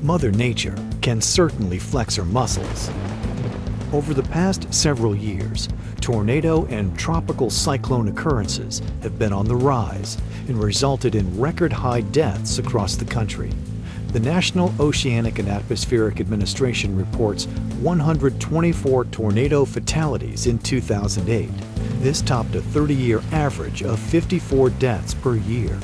Mother Nature can certainly flex her muscles. Over the past several years, tornado and tropical cyclone occurrences have been on the rise and resulted in record-high deaths across the country. The National Oceanic and Atmospheric Administration reports 124 tornado fatalities in 2008. This topped a 30-year average of 54 deaths per year.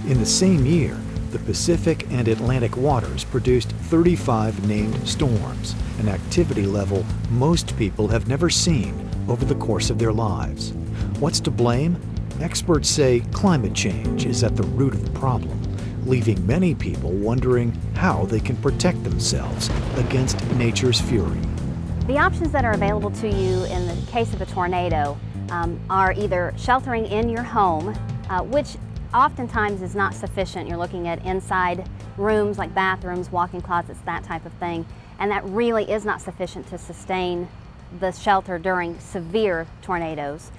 In the same year, the Pacific and Atlantic waters produced 35 named storms, an activity level most people have never seen over the course of their lives. What's to blame? Experts say climate change is at the root of the problem, leaving many people wondering how they can protect themselves against nature's fury. The options that are available to you in the case of a tornado are either sheltering in your home, which oftentimes is not sufficient. You're looking at inside rooms like bathrooms, walk-in closets, that type of thing, and that really is not sufficient to sustain the shelter during severe tornadoes.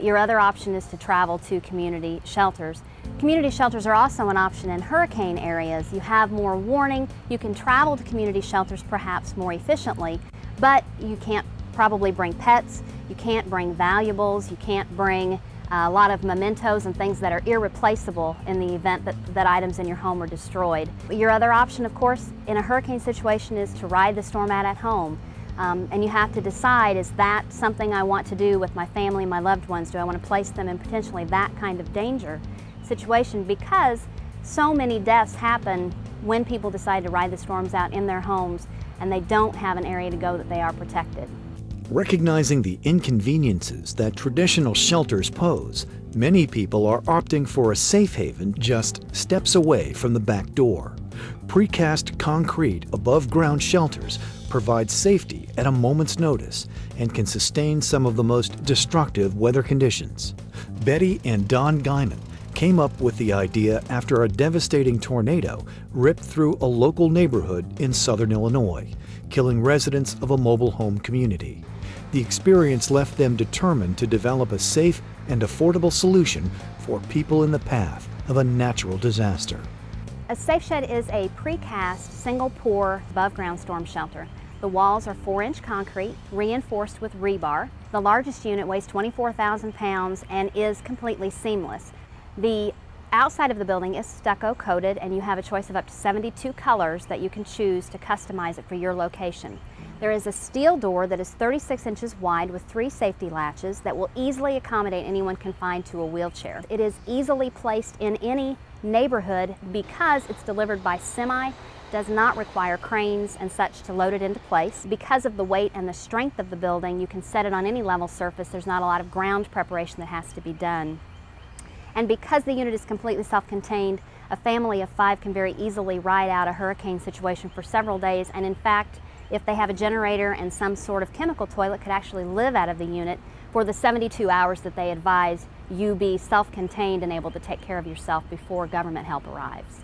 Your other option is to travel to community shelters. Community shelters are also an option in hurricane areas. You have more warning, you can travel to community shelters perhaps more efficiently, but you can't probably bring pets, you can't bring valuables, you can't bring a lot of mementos and things that are irreplaceable in the event that items in your home are destroyed. Your other option, of course, in a hurricane situation is to ride the storm out at home. And you have to decide, is that something I want to do with my family, my loved ones? Do I want to place them in potentially that kind of danger situation? Because so many deaths happen when people decide to ride the storms out in their homes and they don't have an area to go that they are protected. Recognizing the inconveniences that traditional shelters pose, many people are opting for a safe haven just steps away from the back door. Precast concrete above-ground shelters provide safety at a moment's notice and can sustain some of the most destructive weather conditions. Betty and Don Guyman came up with the idea after a devastating tornado ripped through a local neighborhood in southern Illinois, killing residents of a mobile home community. The experience left them determined to develop a safe and affordable solution for people in the path of a natural disaster. A safe shed is a precast single-pour above-ground storm shelter. The walls are 4-inch concrete reinforced with rebar. The largest unit weighs 24,000 pounds and is completely seamless. The outside of the building is stucco coated, and you have a choice of up to 72 colors that you can choose to customize it for your location. There is a steel door that is 36 inches wide with 3 safety latches that will easily accommodate anyone confined to a wheelchair. It is easily placed in any neighborhood because it's delivered by semi, does not require cranes and such to load it into place. Because of the weight and the strength of the building, you can set it on any level surface. There's not a lot of ground preparation that has to be done. And because the unit is completely self-contained, a family of 5 can very easily ride out a hurricane situation for several days, and in fact, if they have a generator and some sort of chemical toilet, could actually live out of the unit for the 72 hours that they advise you be self-contained and able to take care of yourself before government help arrives.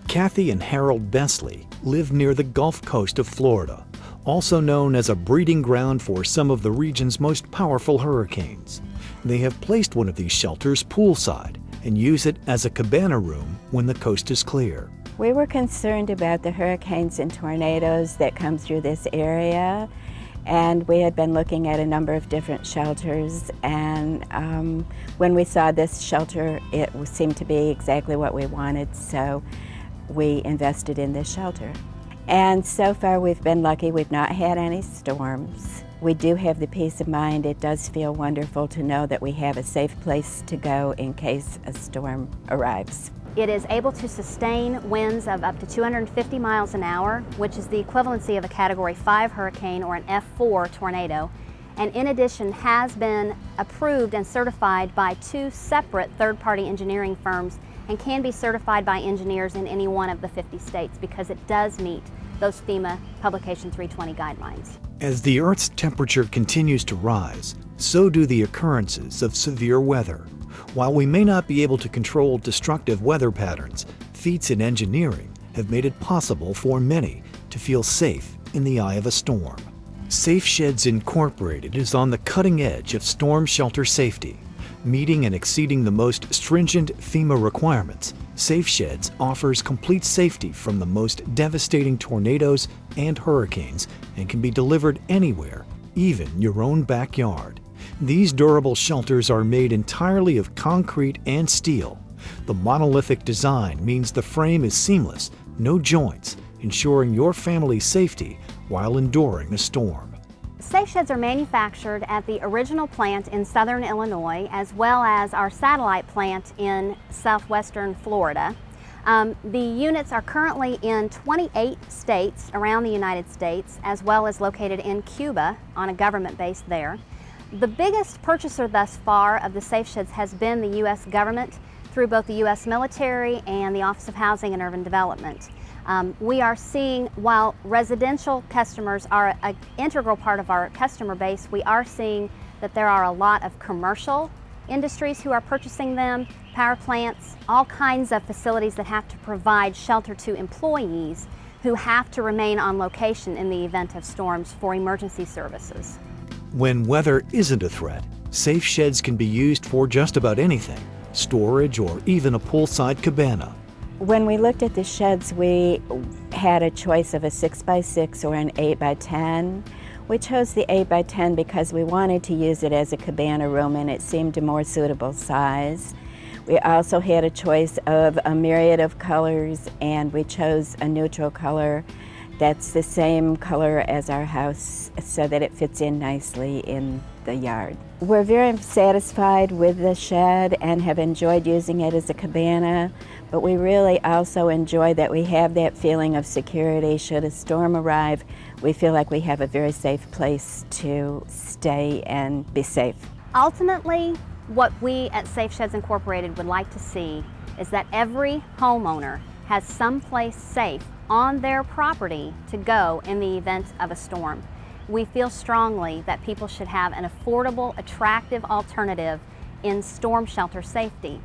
Kathy and Harold Besley live near the Gulf Coast of Florida, also known as a breeding ground for some of the region's most powerful hurricanes. They have placed one of these shelters poolside and use it as a cabana room when the coast is clear. We were concerned about the hurricanes and tornadoes that come through this area, and we had been looking at a number of different shelters, and when we saw this shelter, it seemed to be exactly what we wanted, so we invested in this shelter. And so far we've been lucky. We've not had any storms. We do have the peace of mind. It does feel wonderful to know that we have a safe place to go in case a storm arrives. It is able to sustain winds of up to 250 miles an hour, which is the equivalency of a Category 5 hurricane or an F4 tornado, and in addition has been approved and certified by 2 separate third-party engineering firms and can be certified by engineers in any one of the 50 states because it does meet those FEMA Publication 320 guidelines. As the Earth's temperature continues to rise, so do the occurrences of severe weather. While we may not be able to control destructive weather patterns, feats in engineering have made it possible for many to feel safe in the eye of a storm. Safe Sheds Incorporated is on the cutting edge of storm shelter safety. Meeting and exceeding the most stringent FEMA requirements, Safe Sheds offers complete safety from the most devastating tornadoes and hurricanes and can be delivered anywhere, even your own backyard. These durable shelters are made entirely of concrete and steel. The monolithic design means the frame is seamless, no joints, ensuring your family's safety while enduring a storm. Safe Sheds are manufactured at the original plant in southern Illinois, as well as our satellite plant in southwestern Florida. The units are currently in 28 states around the United States, as well as located in Cuba on a government base there. The biggest purchaser thus far of the Safe Sheds has been the U.S. government through both the U.S. military and the Office of Housing and Urban Development. We are seeing, while residential customers are an integral part of our customer base, we are seeing that there are a lot of commercial industries who are purchasing them, power plants, all kinds of facilities that have to provide shelter to employees who have to remain on location in the event of storms for emergency services. When weather isn't a threat, Safe Sheds can be used for just about anything, storage or even a poolside cabana. When we looked at the sheds, we had a choice of a 6x6 or an 8x10. We chose the 8x10 because we wanted to use it as a cabana room and it seemed a more suitable size. We also had a choice of a myriad of colors, and we chose a neutral color that's the same color as our house so that it fits in nicely in the yard. We're very satisfied with the shed and have enjoyed using it as a cabana, but we really also enjoy that we have that feeling of security. Should a storm arrive, we feel like we have a very safe place to stay and be safe. Ultimately, what we at Safe Sheds Incorporated would like to see is that every homeowner has some place safe on their property to go in the event of a storm. We feel strongly that people should have an affordable, attractive alternative in storm shelter safety.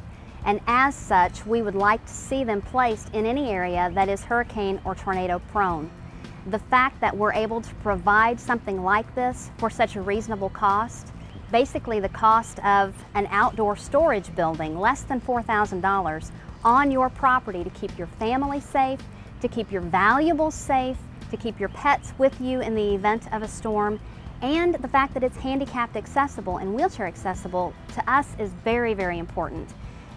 And as such, we would like to see them placed in any area that is hurricane or tornado prone. The fact that we're able to provide something like this for such a reasonable cost, basically the cost of an outdoor storage building, less than $4,000, on your property to keep your family safe, to keep your valuables safe, to keep your pets with you in the event of a storm, and the fact that it's handicapped accessible and wheelchair accessible to us is very, very important.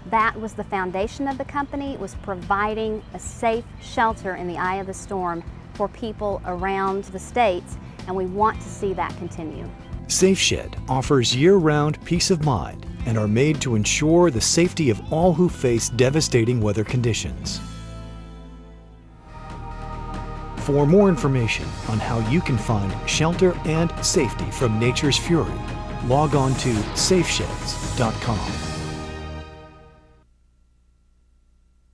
That was the foundation of the company, was providing a safe shelter in the eye of the storm for people around the states, and we want to see that continue. Safe Shed offers year-round peace of mind and are made to ensure the safety of all who face devastating weather conditions. For more information on how you can find shelter and safety from nature's fury, log on to safesheds.com.